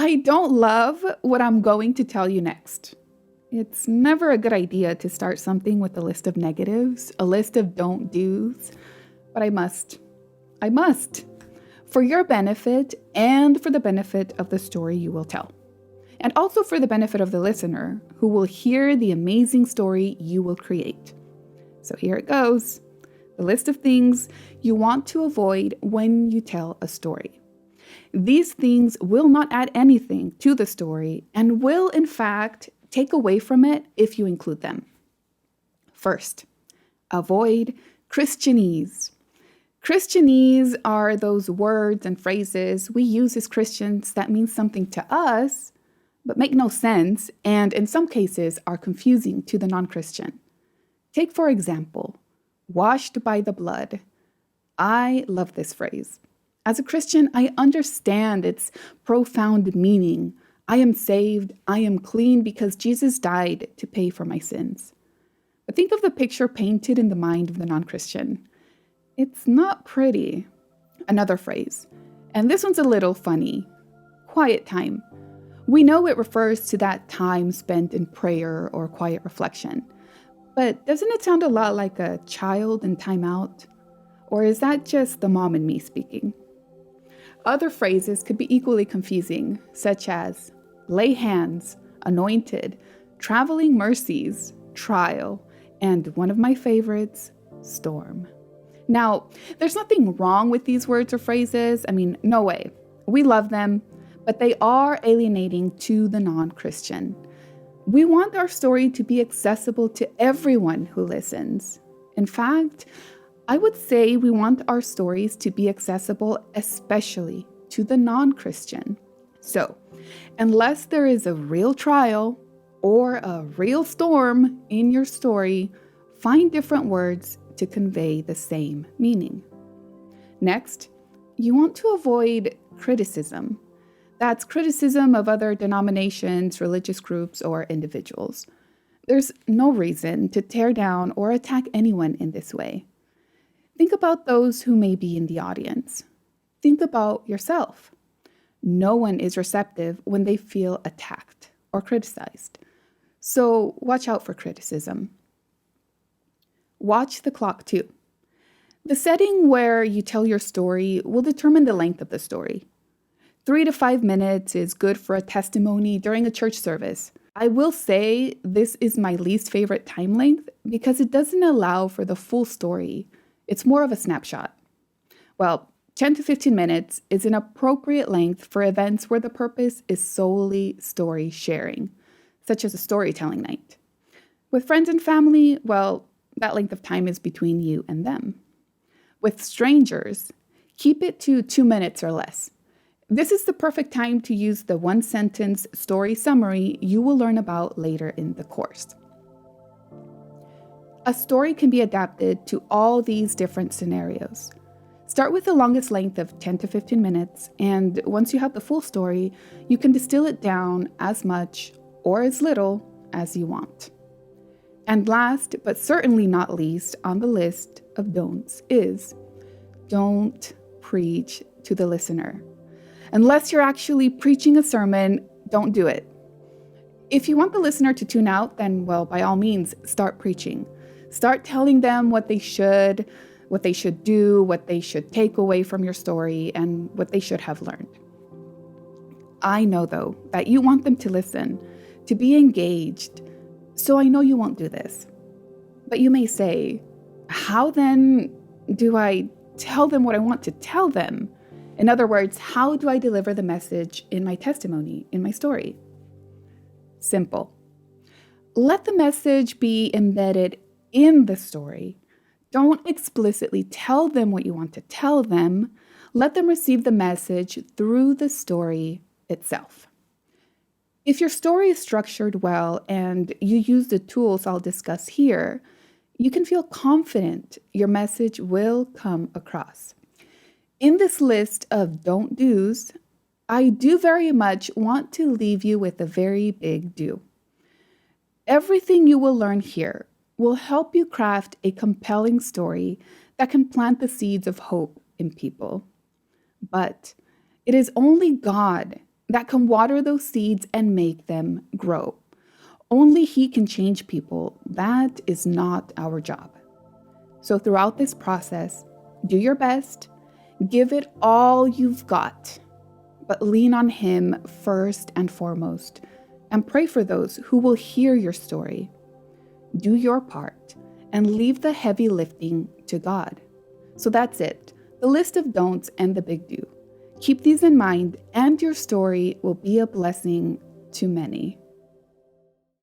I don't love what I'm going to tell you next. It's never a good idea to start something with a list of negatives, a list of don't do's, but I must. I must. For your benefit and for the benefit of the story you will tell. And also for the benefit of the listener who will hear the amazing story you will create. So here it goes. The list of things you want to avoid when you tell a story. These things will not add anything to the story and will, in fact, take away from it if you include them. First, avoid Christianese. Christianese are those words and phrases we use as Christians that mean something to us, but make no sense and in some cases are confusing to the non-Christian. Take, for example, washed by the blood. I love this phrase. As a Christian, I understand its profound meaning. I am saved, I am clean because Jesus died to pay for my sins. But think of the picture painted in the mind of the non-Christian. It's not pretty. Another phrase, and this one's a little funny. Quiet time. We know it refers to that time spent in prayer or quiet reflection. But doesn't it sound a lot like a child in timeout? Or is that just the mom in me speaking? Other phrases could be equally confusing, such as lay hands, anointed, traveling mercies, trial, and one of my favorites, storm. Now, there's nothing wrong with these words or phrases. No way. We love them, but they are alienating to the non-Christian. We want our story to be accessible to everyone who listens. In fact, I would say we want our stories to be accessible especially to the non-Christian. So, unless there is a real trial or a real storm in your story, find different words to convey the same meaning. Next, you want to avoid criticism. That's criticism of other denominations, religious groups, or individuals. There's no reason to tear down or attack anyone in this way. Think about those who may be in the audience. Think about yourself. No one is receptive when they feel attacked or criticized. So watch out for criticism. Watch the clock too. The setting where you tell your story will determine the length of the story. 3 to 5 minutes is good for a testimony during a church service. I will say this is my least favorite time length because it doesn't allow for the full story. It's more of a snapshot. Well, 10 to 15 minutes is an appropriate length for events where the purpose is solely story sharing, such as a storytelling night. With friends and family, well, that length of time is between you and them. With strangers, keep it to 2 minutes or less. This is the perfect time to use the one-sentence story summary you will learn about later in the course. A story can be adapted to all these different scenarios. Start with the longest length of 10 to 15 minutes, and once you have the full story, you can distill it down as much or as little as you want. And last, but certainly not least on the list of don'ts is, don't preach to the listener. Unless you're actually preaching a sermon, don't do it. If you want the listener to tune out, then, well, by all means, start preaching. Start telling them what they should do, what they should take away from your story, and what they should have learned. I know, though, that you want them to listen, to be engaged, so I know you won't do this. But you may say, how then do I tell them what I want to tell them? In other words, how do I deliver the message in my testimony, in my story? Simple. Let the message be embedded in the story. Don't explicitly tell them what you want to tell them. Let them receive the message through the story itself. If your story is structured well and you use the tools I'll discuss here, you can feel confident your message will come across. In this list of don't do's, I do very much want to leave you with a very big do. Everything you will learn here will help you craft a compelling story that can plant the seeds of hope in people. But it is only God that can water those seeds and make them grow. Only He can change people. That is not our job. So throughout this process, do your best, give it all you've got, but lean on Him first and foremost, and pray for those who will hear your story. Do your part and leave the heavy lifting to God. So that's it, the list of don'ts and the big do. Keep these in mind, and your story will be a blessing to many.